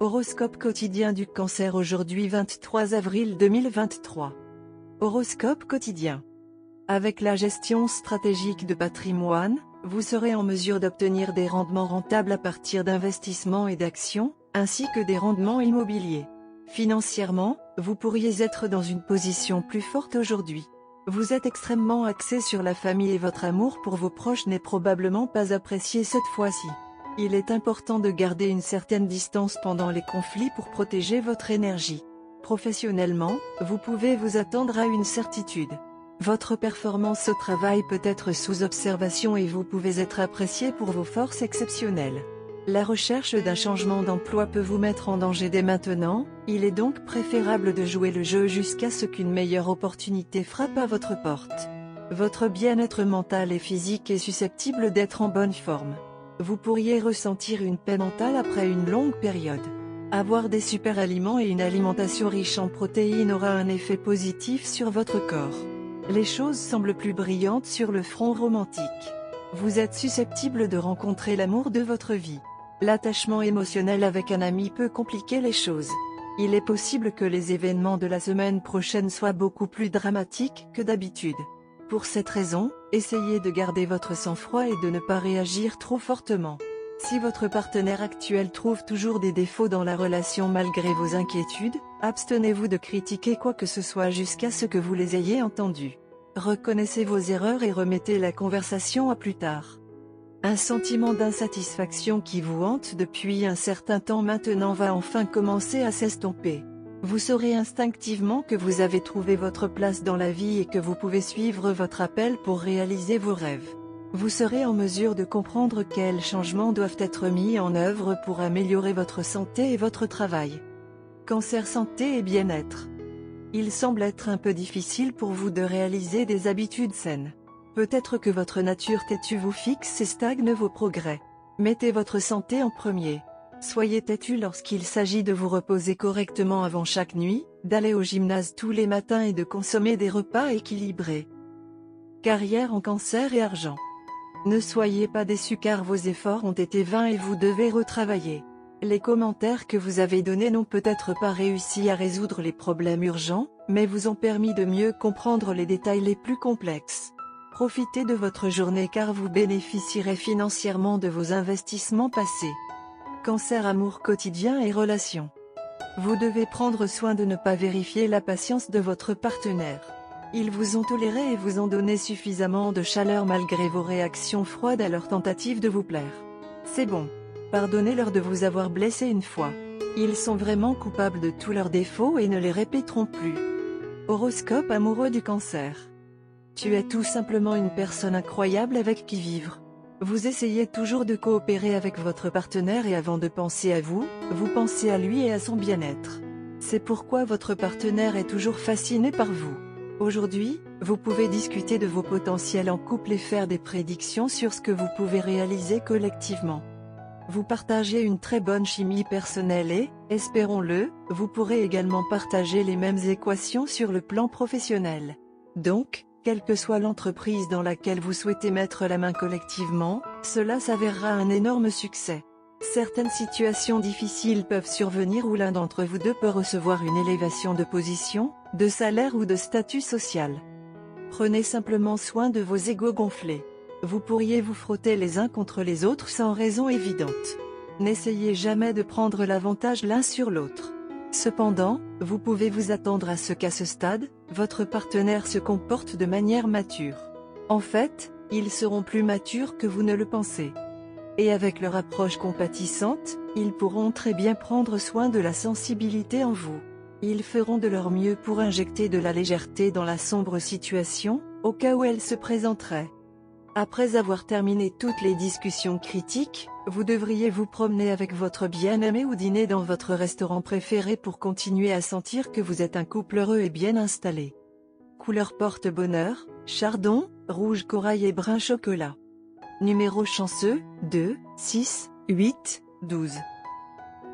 Horoscope quotidien du Cancer aujourd'hui 23 avril 2023. Horoscope quotidien. Avec la gestion stratégique de patrimoine, vous serez en mesure d'obtenir des rendements rentables à partir d'investissements et d'actions, ainsi que des rendements immobiliers. Financièrement, vous pourriez être dans une position plus forte aujourd'hui. Vous êtes extrêmement axé sur la famille et votre amour pour vos proches n'est probablement pas apprécié cette fois-ci. Il est important de garder une certaine distance pendant les conflits pour protéger votre énergie. Professionnellement, vous pouvez vous attendre à une certitude. Votre performance au travail peut être sous observation et vous pouvez être apprécié pour vos forces exceptionnelles. La recherche d'un changement d'emploi peut vous mettre en danger dès maintenant, il est donc préférable de jouer le jeu jusqu'à ce qu'une meilleure opportunité frappe à votre porte. Votre bien-être mental et physique est susceptible d'être en bonne forme. Vous pourriez ressentir une paix mentale après une longue période. Avoir des super aliments et une alimentation riche en protéines aura un effet positif sur votre corps. Les choses semblent plus brillantes sur le front romantique. Vous êtes susceptible de rencontrer l'amour de votre vie. L'attachement émotionnel avec un ami peut compliquer les choses. Il est possible que les événements de la semaine prochaine soient beaucoup plus dramatiques que d'habitude. Pour cette raison, essayez de garder votre sang-froid et de ne pas réagir trop fortement. Si votre partenaire actuel trouve toujours des défauts dans la relation malgré vos inquiétudes, abstenez-vous de critiquer quoi que ce soit jusqu'à ce que vous les ayez entendus. Reconnaissez vos erreurs et remettez la conversation à plus tard. Un sentiment d'insatisfaction qui vous hante depuis un certain temps maintenant va enfin commencer à s'estomper. Vous saurez instinctivement que vous avez trouvé votre place dans la vie et que vous pouvez suivre votre appel pour réaliser vos rêves. Vous serez en mesure de comprendre quels changements doivent être mis en œuvre pour améliorer votre santé et votre travail. Cancer santé et bien-être. Il semble être un peu difficile pour vous de réaliser des habitudes saines. Peut-être que votre nature têtue vous fixe et stagne vos progrès. Mettez votre santé en premier. Soyez têtu lorsqu'il s'agit de vous reposer correctement avant chaque nuit, d'aller au gymnase tous les matins et de consommer des repas équilibrés. Carrière en Cancer et argent. Ne soyez pas déçus car vos efforts ont été vains et vous devez retravailler. Les commentaires que vous avez donnés n'ont peut-être pas réussi à résoudre les problèmes urgents, mais vous ont permis de mieux comprendre les détails les plus complexes. Profitez de votre journée car vous bénéficierez financièrement de vos investissements passés. Cancer amour quotidien et relations. Vous devez prendre soin de ne pas vérifier la patience de votre partenaire. Ils vous ont toléré et vous ont donné suffisamment de chaleur malgré vos réactions froides à leur tentative de vous plaire. C'est bon. Pardonnez-leur de vous avoir blessé une fois. Ils sont vraiment coupables de tous leurs défauts et ne les répéteront plus. Horoscope amoureux du Cancer. Tu es tout simplement une personne incroyable avec qui vivre. Vous essayez toujours de coopérer avec votre partenaire et avant de penser à vous, vous pensez à lui et à son bien-être. C'est pourquoi votre partenaire est toujours fasciné par vous. Aujourd'hui, vous pouvez discuter de vos potentiels en couple et faire des prédictions sur ce que vous pouvez réaliser collectivement. Vous partagez une très bonne chimie personnelle et, espérons-le, vous pourrez également partager les mêmes équations sur le plan professionnel. Donc, quelle que soit l'entreprise dans laquelle vous souhaitez mettre la main collectivement, cela s'avérera un énorme succès. Certaines situations difficiles peuvent survenir où l'un d'entre vous deux peut recevoir une élévation de position, de salaire ou de statut social. Prenez simplement soin de vos égos gonflés. Vous pourriez vous frotter les uns contre les autres sans raison évidente. N'essayez jamais de prendre l'avantage l'un sur l'autre. Cependant, vous pouvez vous attendre à ce qu'à ce stade, votre partenaire se comporte de manière mature. En fait, ils seront plus matures que vous ne le pensez. Et avec leur approche compatissante, ils pourront très bien prendre soin de la sensibilité en vous. Ils feront de leur mieux pour injecter de la légèreté dans la sombre situation, au cas où elle se présenterait. Après avoir terminé toutes les discussions critiques, vous devriez vous promener avec votre bien-aimé ou dîner dans votre restaurant préféré pour continuer à sentir que vous êtes un couple heureux et bien installé. Couleur porte-bonheur, chardon, rouge corail et brun chocolat. Numéro chanceux, 2, 6, 8, 12.